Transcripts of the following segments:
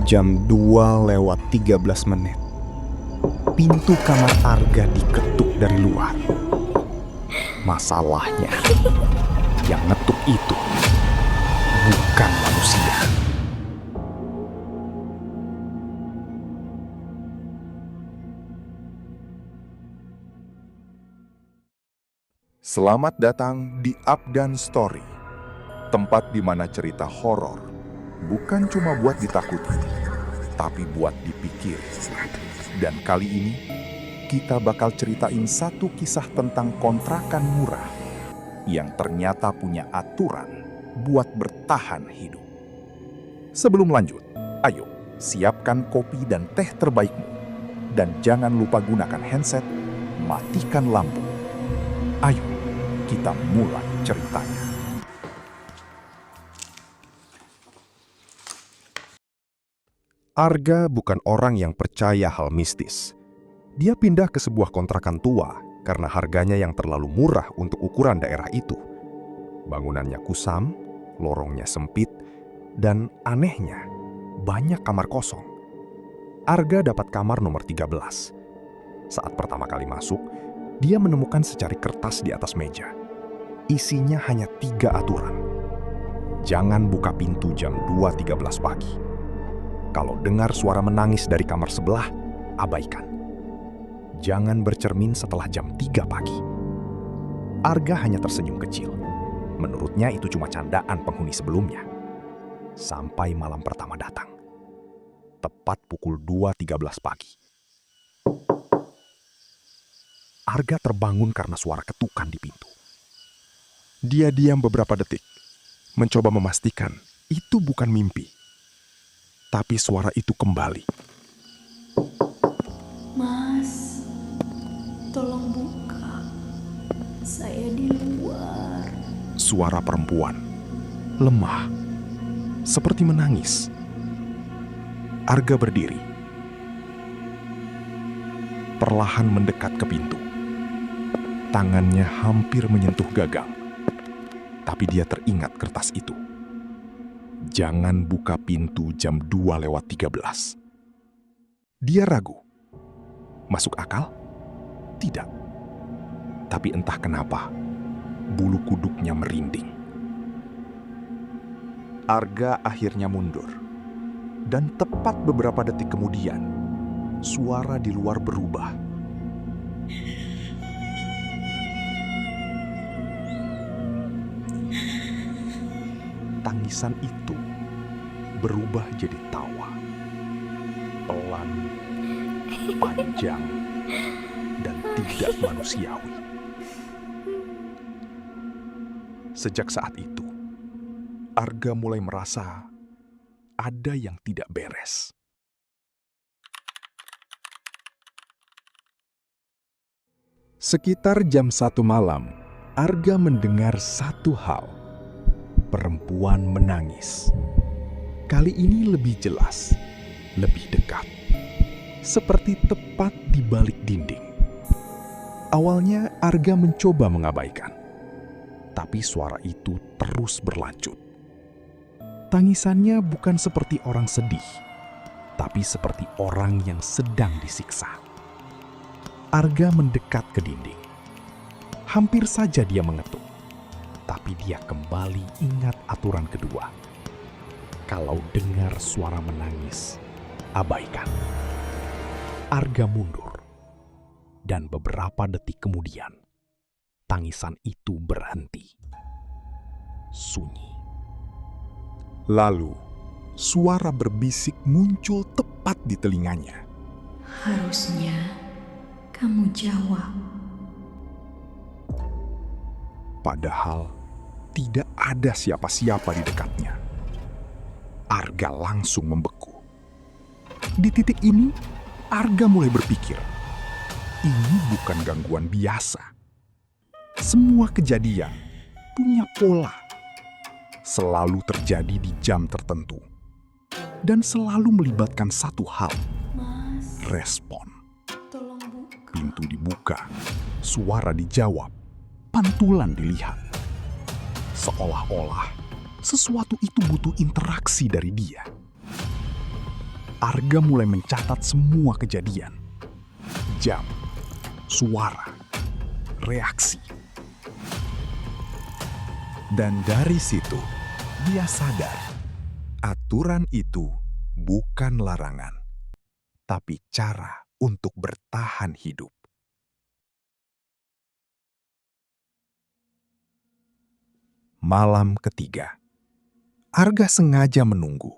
Jam 2:13. Pintu kamar Arga diketuk dari luar. Masalahnya, yang ngetuk itu bukan manusia. Selamat datang di Updan Story, tempat di mana cerita horor bukan cuma buat ditakuti, tapi buat dipikir. Dan kali ini, kita bakal ceritain satu kisah tentang kontrakan murah yang ternyata punya aturan buat bertahan hidup. Sebelum lanjut, ayo siapkan kopi dan teh terbaikmu. Dan jangan lupa gunakan handset, matikan lampu. Ayo, kita mulai ceritanya. Arga bukan orang yang percaya hal mistis. Dia pindah ke sebuah kontrakan tua karena harganya yang terlalu murah untuk ukuran daerah itu. Bangunannya kusam, lorongnya sempit, dan anehnya banyak kamar kosong. Arga dapat kamar nomor 13. Saat pertama kali masuk, dia menemukan secari kertas di atas meja. Isinya hanya 3 aturan. Jangan buka pintu jam 2:13 pagi. Kalau dengar suara menangis dari kamar sebelah, abaikan. Jangan bercermin setelah jam 3 pagi. Arga hanya tersenyum kecil. Menurutnya itu cuma candaan penghuni sebelumnya. Sampai malam pertama datang. Tepat pukul 2:13 pagi. Arga terbangun karena suara ketukan di pintu. Dia diam beberapa detik, mencoba memastikan itu bukan mimpi. Tapi suara itu kembali. Mas, tolong buka. Saya di luar. Suara perempuan, lemah, seperti menangis. Arga berdiri, perlahan mendekat ke pintu. Tangannya hampir menyentuh gagang. Tapi dia teringat kertas itu. Jangan buka pintu jam 2:13. Dia ragu. Masuk akal? Tidak. Tapi entah kenapa, bulu kuduknya merinding. Arga akhirnya mundur. Dan tepat beberapa detik kemudian, suara di luar berubah. Tangisan itu berubah jadi tawa. Pelan, panjang, dan tidak manusiawi. Sejak saat itu, Arga mulai merasa ada yang tidak beres. Sekitar jam 1 malam, Arga mendengar satu hal. Perempuan menangis. Kali ini lebih jelas, lebih dekat. Seperti tepat di balik dinding. Awalnya Arga mencoba mengabaikan. Tapi suara itu terus berlanjut. Tangisannya bukan seperti orang sedih, tapi seperti orang yang sedang disiksa. Arga mendekat ke dinding. Hampir saja dia mengetuk. Tapi dia kembali ingat aturan kedua. Kalau dengar suara menangis, abaikan. Arga mundur. Dan beberapa detik kemudian, tangisan itu berhenti. Sunyi. Lalu, suara berbisik muncul tepat di telinganya. Harusnya kamu jawab. Padahal tidak ada siapa-siapa di dekatnya. Arga langsung membeku. Di titik ini, Arga mulai berpikir, ini bukan gangguan biasa. Semua kejadian punya pola. Selalu terjadi di jam tertentu. Dan selalu melibatkan satu hal, Mas, respon. tolong buka. Pintu dibuka, suara dijawab, pantulan dilihat. Seolah-olah sesuatu itu butuh interaksi dari dia. Arga mulai mencatat semua kejadian. Jam, suara, reaksi. Dan dari situ, dia sadar aturan itu bukan larangan, tapi cara untuk bertahan hidup. Malam ketiga, Arga sengaja menunggu.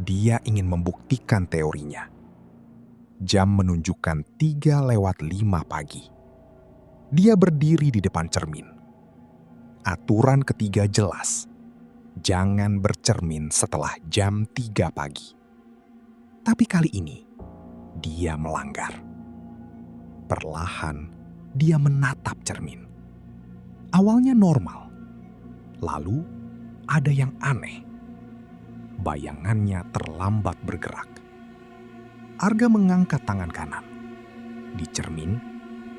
Dia ingin membuktikan teorinya. Jam menunjukkan 3:05 pagi. Dia berdiri di depan cermin. Aturan ketiga jelas. Jangan bercermin setelah jam 3 pagi. Tapi kali ini, dia melanggar. Perlahan, dia menatap cermin. Awalnya normal. Lalu, ada yang aneh. Bayangannya terlambat bergerak. Arga mengangkat tangan kanan. Di cermin,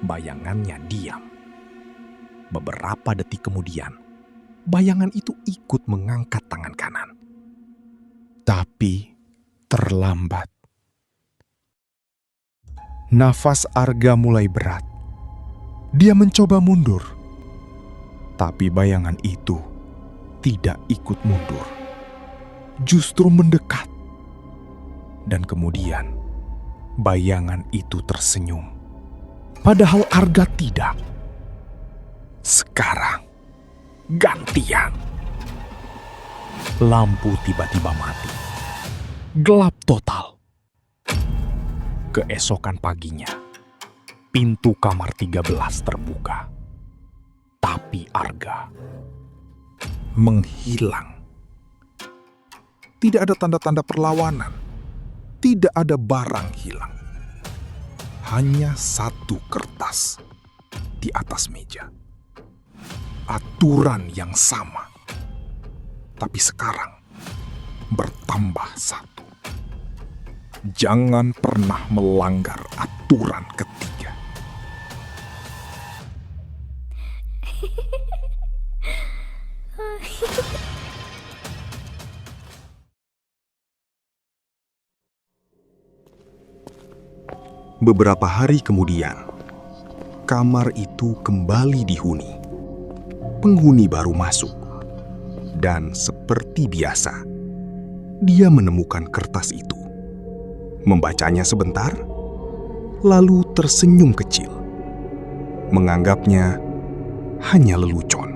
bayangannya diam. Beberapa detik kemudian, bayangan itu ikut mengangkat tangan kanan. Tapi terlambat. Nafas Arga mulai berat. Dia mencoba mundur. Tapi bayangan itu tidak ikut mundur. Justru mendekat. Dan kemudian, bayangan itu tersenyum. Padahal Arga tidak. Sekarang, gantian. Lampu tiba-tiba mati. Gelap total. Keesokan paginya, pintu kamar 13 terbuka. Tapi Arga menghilang. Tidak ada tanda-tanda perlawanan. Tidak ada barang hilang. Hanya satu kertas di atas meja. Aturan yang sama. Tapi sekarang bertambah satu. Jangan pernah melanggar aturan ketiga. Beberapa hari kemudian, kamar itu kembali dihuni. Penghuni baru masuk. Dan seperti biasa, dia menemukan kertas itu. Membacanya sebentar, lalu tersenyum kecil. Menganggapnya hanya lelucon.